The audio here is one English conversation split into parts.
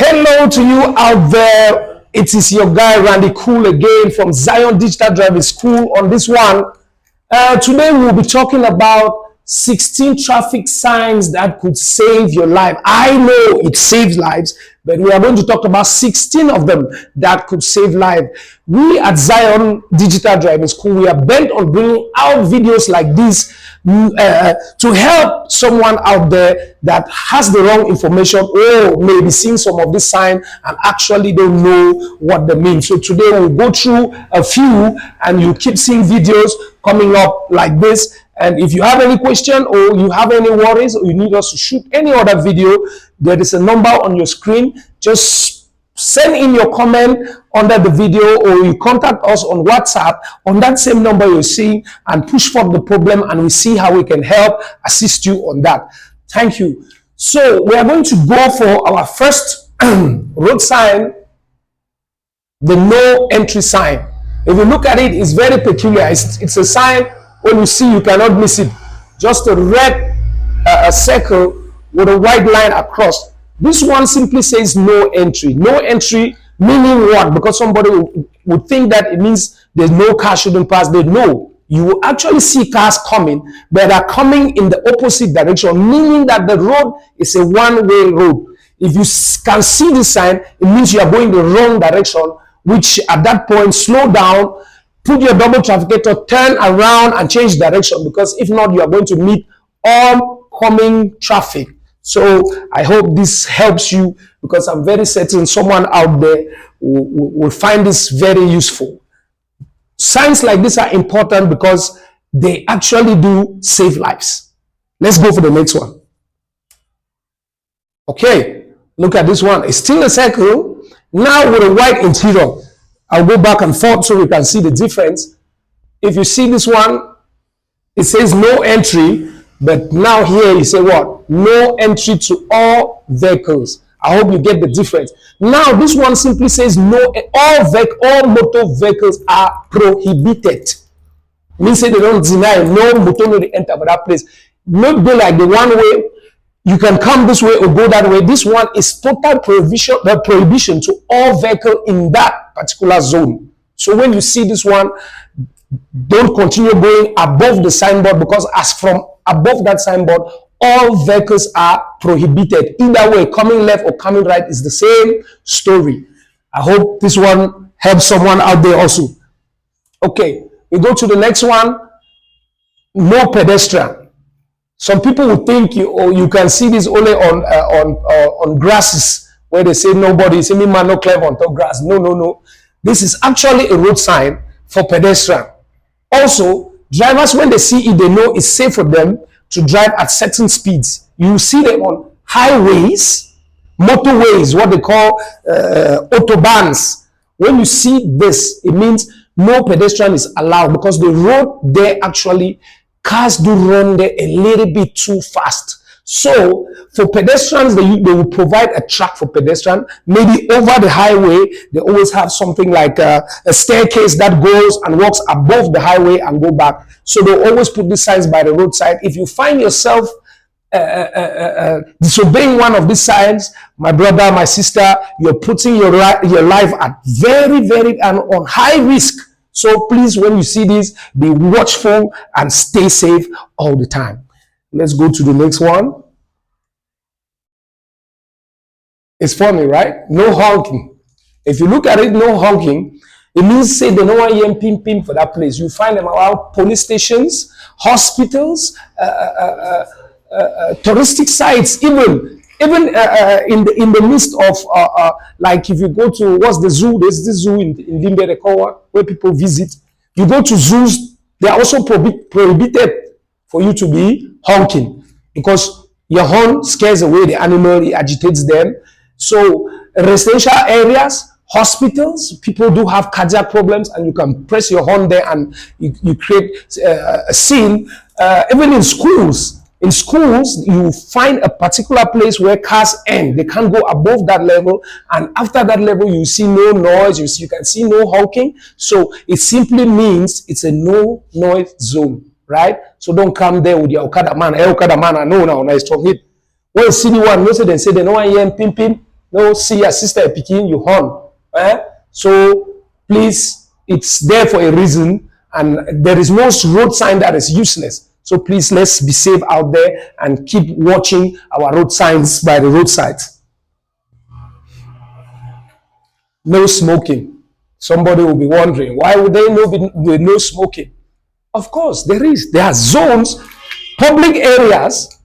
Hello to you out there. It is your guy Randy Cool again from Zion Digital Driving School on this one. Today we'll be talking about 16 traffic signs that could save your life. I know it saves lives, but we are going to talk about 16 of them that could save life. We at Zion Digital Driving School, we are bent on bringing out videos like this to help someone out there that has the wrong information or maybe seeing some of this sign and actually don't know what they mean. So today we'll go through a few and you keep seeing videos coming up like this. And if you have any question or you have any worries or you need us to shoot any other video, there is a number on your screen. Just send in your comment under the video or you contact us on WhatsApp on that same number you're seeing and push for the problem and we see how we can help assist you on that. Thank you. So we are going to go for our first road sign, the no entry sign. If you look at it, it's very peculiar. It's a sign when you see you cannot miss it. Just a red circle with a white line across. This one simply says no entry. No entry meaning what? Because somebody would think that it means there's no car shouldn't pass. They know you will actually see cars coming, but they're coming in the opposite direction, meaning that the road is a one-way road. If you can see this sign, it means you are going the wrong direction, which at that point, slow down, put your double trafficator, turn around and change direction, because if not, you are going to meet oncoming traffic. So I hope this helps you, because I'm very certain someone out there will find this very useful. Signs like this are important because they actually do save lives. Let's go for the next one. Okay, look at this one. It's still a circle, now with a white interior. I'll go back and forth so we can see the difference. If you see this one, it says no entry, but now here you say what? No entry to all vehicles. I hope you get the difference. Now this one simply says no, all motor vehicles are prohibited. Means say they don't deny no motor no they enter that place. Not be like the one way you can come this way or go that way. This one is total prohibition to all vehicle in that particular zone. So when you see this one, don't continue going above the signboard, because as from above that signboard, all vehicles are prohibited. Either way, coming left or coming right is the same story. I hope this one helps someone out there also. Okay, we go to the next one. No pedestrian. Some people would think you can see this only on grasses where they say nobody, say me man no clever on top grass. No. This is actually a road sign for pedestrian. Also, drivers, when they see it, they know it's safe for them to drive at certain speeds. You see them on highways, motorways, what they call autobahns. When you see this, it means no pedestrian is allowed, because the road there actually, cars do run there a little bit too fast. So for pedestrians, they will provide a track for pedestrian. Maybe over the highway, they always have something like a staircase that goes and walks above the highway and go back. So they always put these signs by the roadside. If you find yourself disobeying one of these signs, my brother, my sister, you're putting your life at very, very and on high risk. So please, when you see this, be watchful and stay safe all the time. Let's go to the next one. It's funny, right? No honking. If you look at it, no honking, it means say they don't want you pim for that place. You find them around police stations, hospitals, touristic sites, even in the midst of like if you go to what's the zoo? There's this zoo in Limbe where people visit. You go to zoos, they are also prohibited for you to be honking, because your horn scares away the animal, it agitates them. So residential areas, hospitals, people do have cardiac problems, and you can press your horn there and you create a scene. Even in schools, you find a particular place where cars end. They can't go above that level, and after that level you see no noise, you can see no honking. So it simply means it's a no noise zone. Right? So don't come there with your Okada man. Hey, Okada man, I know now, nice talk it. When you see the one, you say they don't want you pim. No, see your sister picking you horn. So please, it's there for a reason, and there is no road sign that is useless. So please, let's be safe out there and keep watching our road signs by the roadside. No smoking. Somebody will be wondering, why would they know with no smoking? Of course, there is. There are zones, public areas,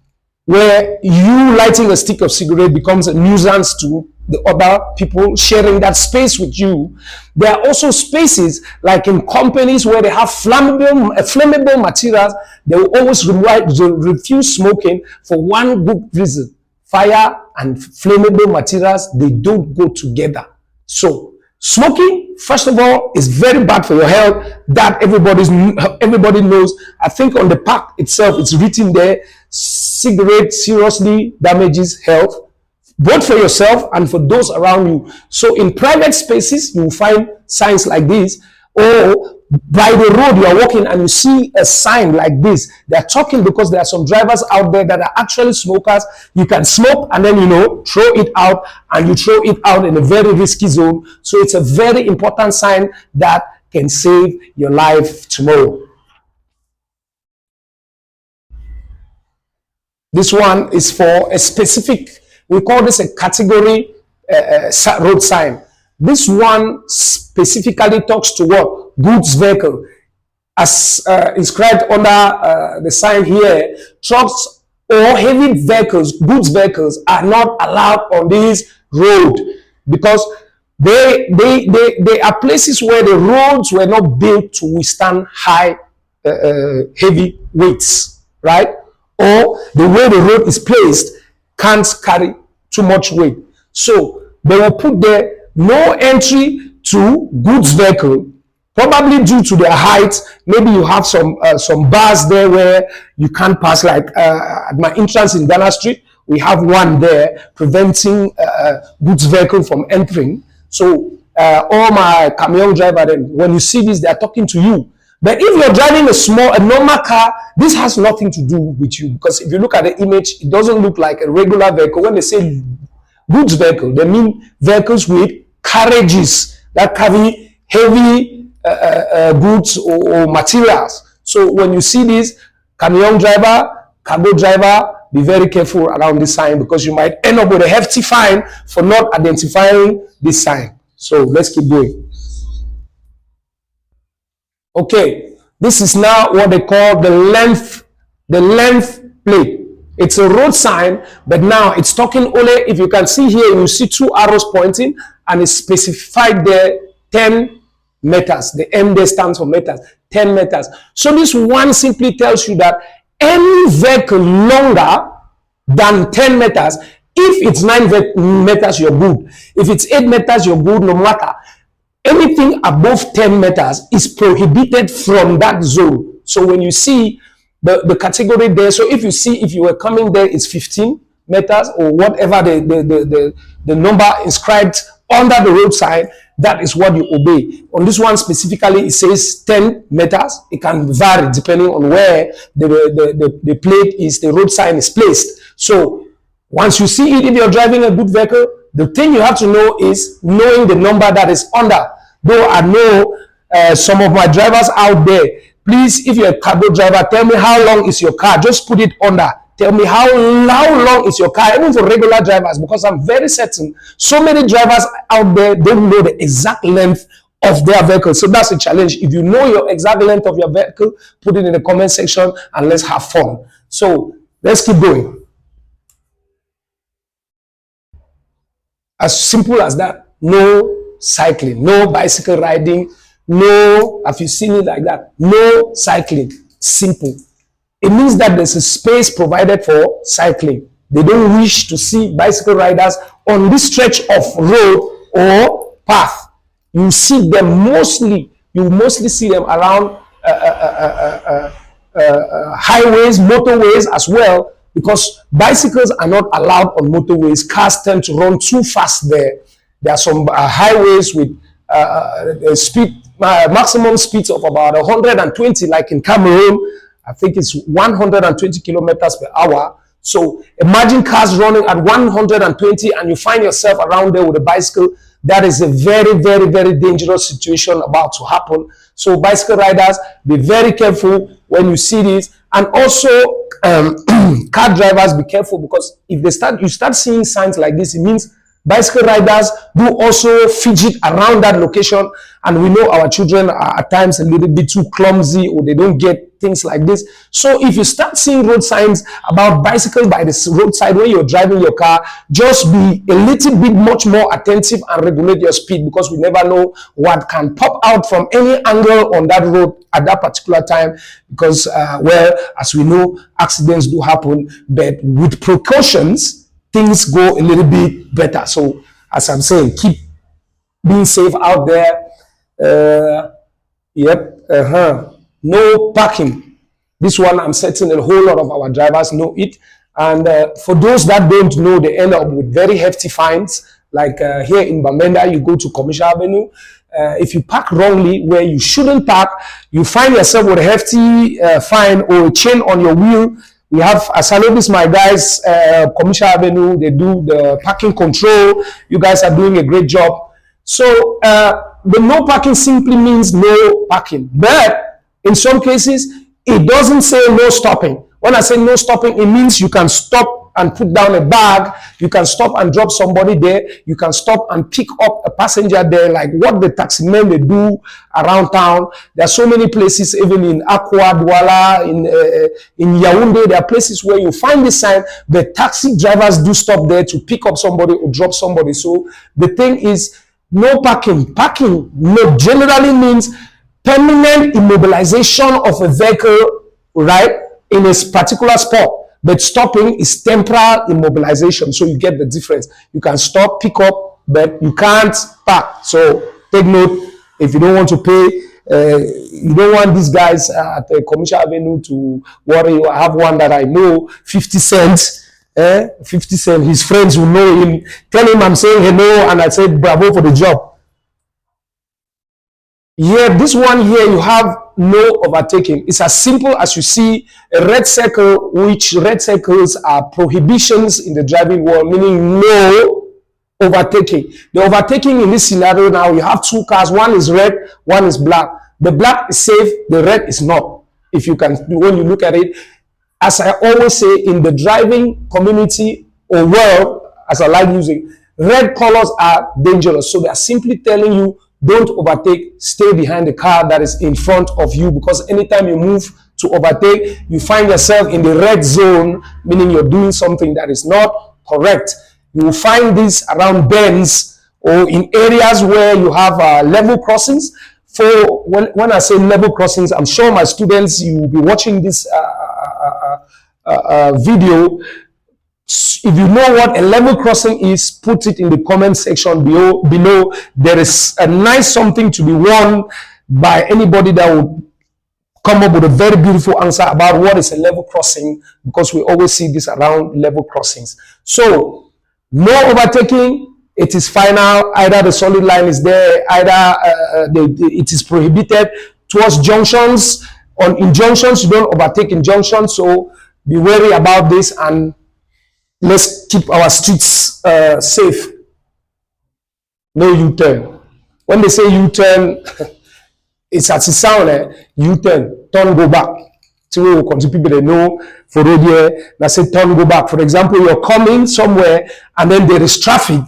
where you lighting a stick of cigarette becomes a nuisance to the other people sharing that space with you. There are also spaces like in companies where they have flammable materials. They will always refuse smoking for one good reason. Fire and flammable materials, they don't go together. So smoking, first of all, is very bad for your health. That everybody knows. I think on the pack itself, it's written there, cigarette seriously damages health, both for yourself and for those around you. So in private spaces, you will find signs like this, or by the road you are walking and you see a sign like this. They are talking because there are some drivers out there that are actually smokers. You can smoke and then, throw it out, and you throw it out in a very risky zone. So it's a very important sign that can save your life tomorrow. This one is for a specific, we call this a category road sign. This one specifically talks to what? Goods vehicle. As inscribed under the sign here, trucks or heavy vehicles, goods vehicles, are not allowed on this road because they are places where the roads were not built to withstand high heavy weights, right? Or the way the road is placed can't carry too much weight. So they will put there no entry to goods vehicle, probably due to their height. Maybe you have some bars there where you can't pass, like at my entrance in Ghana Street, we have one there preventing goods vehicle from entering. So all my camion driver, then when you see this, they are talking to you. But if you're driving a normal car, this has nothing to do with you, because if you look at the image, it doesn't look like a regular vehicle. When they say goods vehicle, they mean vehicles with carriages that carry heavy goods or materials. So when you see this, camion driver, cargo driver, be very careful around this sign, because you might end up with a hefty fine for not identifying this sign. So let's keep going. Okay, this is now what they call the length plate. It's a road sign, but now it's talking only, if you can see here, you see two arrows pointing, and it's specified there 10 meters. The M there stands for meters, 10 meters. So this one simply tells you that any vehicle longer than 10 meters, if it's 9 meters, you're good. If it's 8 meters, you're good, no matter. Anything above 10 meters is prohibited from that zone. So when you see the category there, so if you were coming there, it's 15 meters or whatever the number inscribed under the road sign, that is what you obey. On this one specifically, it says 10 meters. It can vary depending on where the plate is, the road sign is placed. So once you see it, if you're driving a good vehicle, the thing you have to know is knowing the number that is under. Though I know some of my drivers out there, please, if you're a cargo driver, tell me how long is your car. Just put it under. Tell me how long is your car, even for regular drivers, because I'm very certain so many drivers out there don't know the exact length of their vehicle. So that's a challenge. If you know your exact length of your vehicle, put it in the comment section and let's have fun. So let's keep going. As simple as that. No cycling, no bicycle riding, no, have you seen it like that? No cycling. Simple. It means that there's a space provided for cycling. They don't wish to see bicycle riders on this stretch of road or path. You see them mostly, you mostly see them around highways, motorways as well, because bicycles are not allowed on motorways. Cars tend to run too fast there. There are some highways with maximum speeds of about 120, like in Cameroon. I think it's 120 kilometers per hour. So imagine cars running at 120 and you find yourself around there with a bicycle. That is a very, very, very dangerous situation about to happen. So bicycle riders, be very careful when you see this. And also car drivers, be careful, because if you start seeing signs like this, it means bicycle riders do also fidget around that location, and we know our children are at times a little bit too clumsy, or they don't get things like this. So if you start seeing road signs about bicycle by the roadside when you're driving your car, just be a little bit much more attentive and regulate your speed, because we never know what can pop out from any angle on that road at that particular time, because well, as we know, accidents do happen, but with precautions things go a little bit better. So as I'm saying, keep being safe out there. No parking. This one, I'm certain a whole lot of our drivers know it. And for those that don't know, they end up with very hefty fines. Like here in Bamenda, you go to Commercial Avenue. If you park wrongly where you shouldn't park, you find yourself with a hefty fine or a chain on your wheel. We have, as I know this, my guys, Commercial Avenue, they do the parking control. You guys are doing a great job. So the no parking simply means no parking. But in some cases, it doesn't say no stopping. When I say no stopping, it means you can stop and put down a bag. You can stop and drop somebody there. You can stop and pick up a passenger there, like what the taxi men they do around town. There are so many places, even in Akwa, Douala, in Yaoundé, there are places where you find this sign. The taxi drivers do stop there to pick up somebody or drop somebody. So the thing is, no parking. Parking generally means permanent immobilization of a vehicle, right, in a particular spot. But stopping is temporal immobilization. So you get the difference. You can stop, pick up, but you can't park. So take note, if you don't want to pay, you don't want these guys at the Commercial Avenue to worry. I have one that I know, 50 cents. 50 cents. His friends will know him. Tell him I'm saying hello, and I said bravo for the job. Yeah, this one here, you have no overtaking. It's as simple as you see a red circle, which red circles are prohibitions in the driving world, meaning no overtaking. The overtaking in this scenario now, you have two cars, one is red, one is black. The black is safe, the red is not. If you can, when you look at it, as I always say, in the driving community or world, as I like using, red colors are dangerous. So they are simply telling you, don't overtake, stay behind the car that is in front of you, because anytime you move to overtake, you find yourself in the red zone, meaning you're doing something that is not correct. You will find this around bends or in areas where you have level crossings. For when I say level crossings, I'm sure my students, you will be watching this video. If you know what a level crossing is, put it in the comment section below. There is a nice something to be won by anybody that would come up with a very beautiful answer about what is a level crossing, because we always see this around level crossings. So no overtaking. It is final. Either the solid line is there, either it is prohibited. Towards junctions, in junctions, you don't overtake in junctions. So be wary about this, and let's keep our streets safe. No U-turn. When they say U-turn, it's as it sounds, U-turn, turn, go back. So people they know for road here, they say turn, go back. For example, you're coming somewhere and then there is traffic,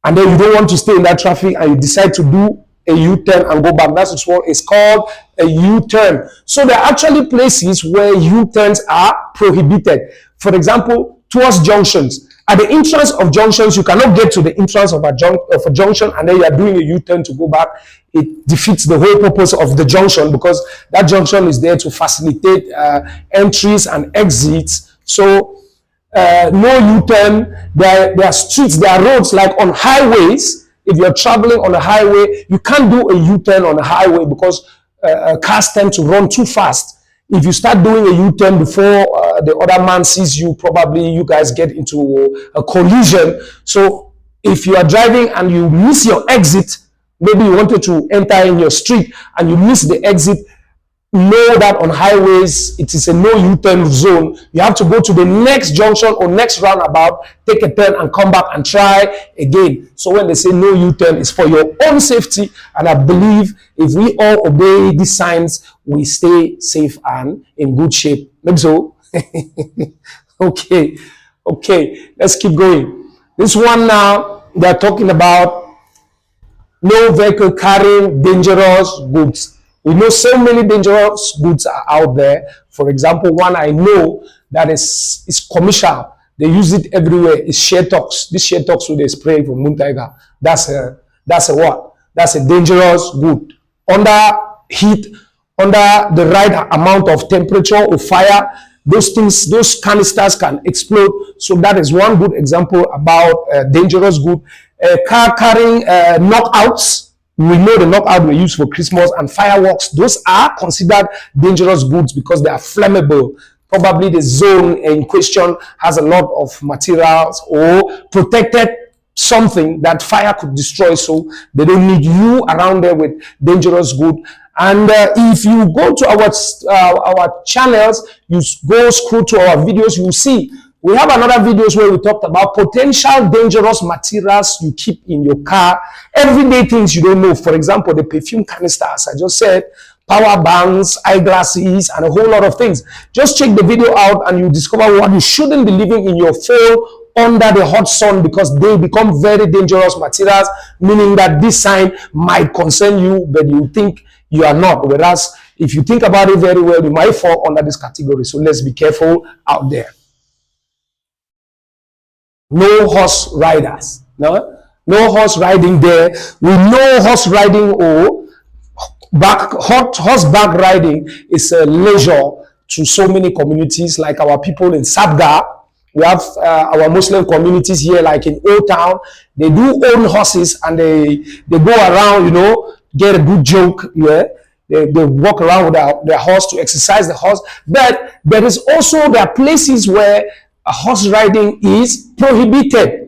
and then you don't want to stay in that traffic and you decide to do a U-turn and go back. That's what it's called, a U-turn. So there are actually places where U-turns are prohibited. For example, towards junctions. At the entrance of junctions, you cannot get to the entrance of a junction and then you are doing a U-turn to go back. It defeats the whole purpose of the junction, because that junction is there to facilitate entries and exits. So no U-turn. There are streets, there are roads, like on highways. If you're traveling on a highway, you can't do a U-turn on a highway because cars tend to run too fast. If you start doing a U-turn before the other man sees you, probably you guys get into a collision. So if you are driving and you miss your exit, maybe you wanted to enter in your street and you miss the exit, know that on highways it is a no U-turn zone. You have to go to the next junction or next roundabout, take a turn and come back and try again. So when they say no U-turn, it's for your own safety. And I believe if we all obey these signs, we stay safe and in good shape. Maybe so. Okay, let's keep going. This one now, they're talking about no vehicle carrying dangerous goods. We know so many dangerous goods are out there. For example, one I know that is commercial. They use it everywhere. It's Shetox. This Shetox with a spray from Muntaiga. That's a what? That's a dangerous good. Under heat, under the right amount of temperature or fire, those things, those canisters can explode. So that is one good example about dangerous good. Car carrying knockouts. We know the knockout we use for Christmas and fireworks. Those are considered dangerous goods because they are flammable. Probably the zone in question has a lot of materials or protected something that fire could destroy. So they don't need you around there with dangerous good. And if you go to our channels, you go scroll to our videos, you will see we have another videos where we talked about potential dangerous materials you keep in your car, everyday things you don't know. For example, the perfume canisters, I just said, power banks, eyeglasses, and a whole lot of things. Just check the video out and you discover what you shouldn't be leaving in your phone under the hot sun, because they become very dangerous materials, meaning that this sign might concern you, but you think you are not. Whereas if you think about it very well, you might fall under this category. So let's be careful out there. No horse riders. No horse riding there. We know horse riding or horseback riding is a leisure to so many communities, like our people in Sabga. We have our Muslim communities here, like in Old Town. They do own horses and they go around, you know, get a good joke. Yeah, they walk around with their horse to exercise the horse. But there is also, there are places where horse riding is prohibited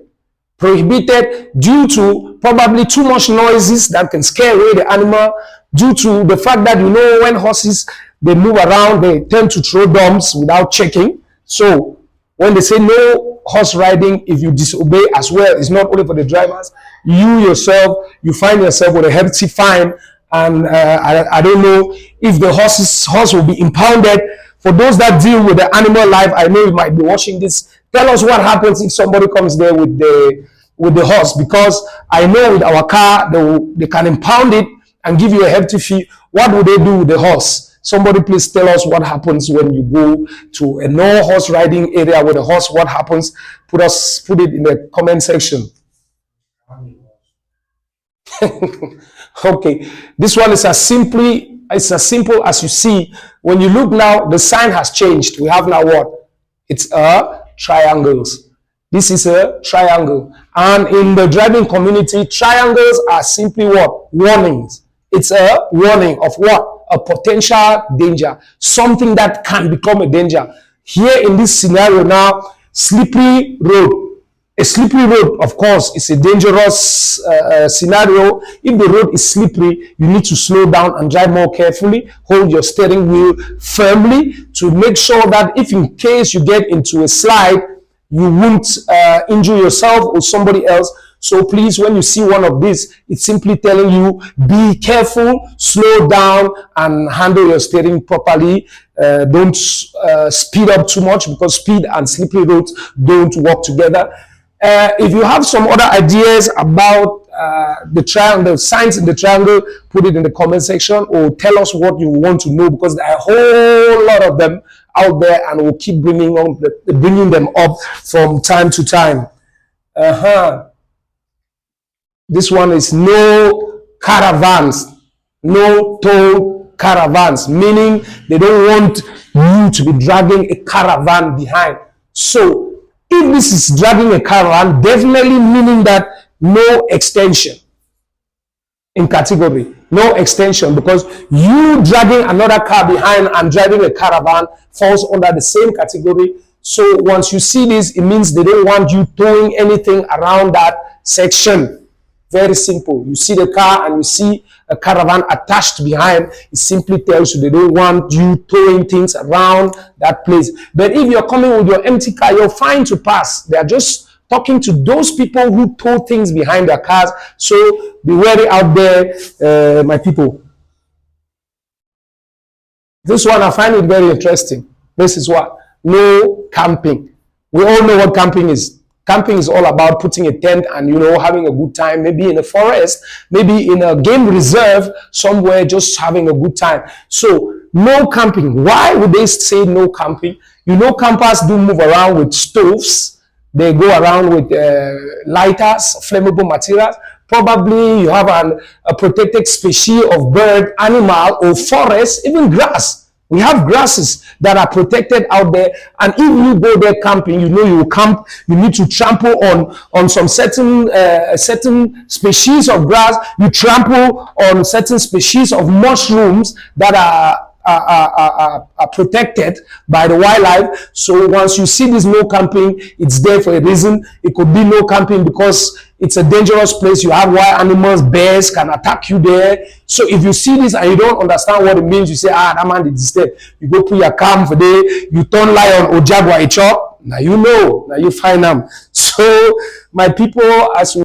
due to probably too much noises that can scare away the animal, due to the fact that, you know, when horses, they move around, they tend to throw dumps without checking. So when they say no horse riding, if you disobey as well, it's not only for the drivers, you yourself, you find yourself with a hefty fine. And I don't know if the horse will be impounded. For those that deal with the animal life, I know you might be watching this. Tell us what happens if somebody comes there with the horse, because I know with our car, they can impound it and give you a hefty fee. What would they do with the horse? Somebody please tell us what happens when you go to a no horse riding area with a horse. What happens? Put it in the comment section. Okay, this one is as simple as you see. When you look now, the sign has changed. We have now what? It's a triangles. This is a triangle. And in the driving community, triangles are simply what? Warnings. It's a warning of what? A potential danger. Something that can become a danger. Here in this scenario now, slippery road. A slippery road, of course, is a dangerous scenario. If the road is slippery, you need to slow down and drive more carefully. Hold your steering wheel firmly to make sure that if in case you get into a slide, you won't injure yourself or somebody else. So please, when you see one of these, it's simply telling you, be careful, slow down, and handle your steering properly. Don't speed up too much, because speed and slippery roads don't work together. If you have some other ideas about the triangle, the signs in the triangle, put it in the comment section, or tell us what you want to know, because there are a whole lot of them out there, and we'll keep bringing them up from time to time. This one is no caravans, no tow caravans, meaning they don't want you to be dragging a caravan behind. So if this is dragging a caravan, definitely meaning that no extension in category, no extension, because you dragging another car behind and driving a caravan falls under the same category. So once you see this, it means they don't want you towing anything around that section. Very simple. You see the car and you see a caravan attached behind. It simply tells you they don't want you towing things around that place. But if you're coming with your empty car, you're fine to pass. They are just talking to those people who tow things behind their cars. So be wary out there, my people. This one, I find it very interesting. This is what? No camping. We all know what camping is. Camping is all about putting a tent and, having a good time, maybe in a forest, maybe in a game reserve somewhere, just having a good time. So no camping. Why would they say no camping? Campers do move around with stoves. They go around with lighters, flammable materials. Probably you have a protected species of bird, animal, or forest, even grass. We have grasses that are protected out there. And if you go there camping, you will camp, you need to trample on some certain species of grass. You trample on certain species of mushrooms that are protected by the wildlife. So once you see this no camping, it's there for a reason. It could be no camping because it's a dangerous place. You have wild animals, bears can attack you there. So if you see this and you don't understand what it means, you say, that man did this. You go put your camp for there, you turn lion or jaguar, now you find them. So my people, as we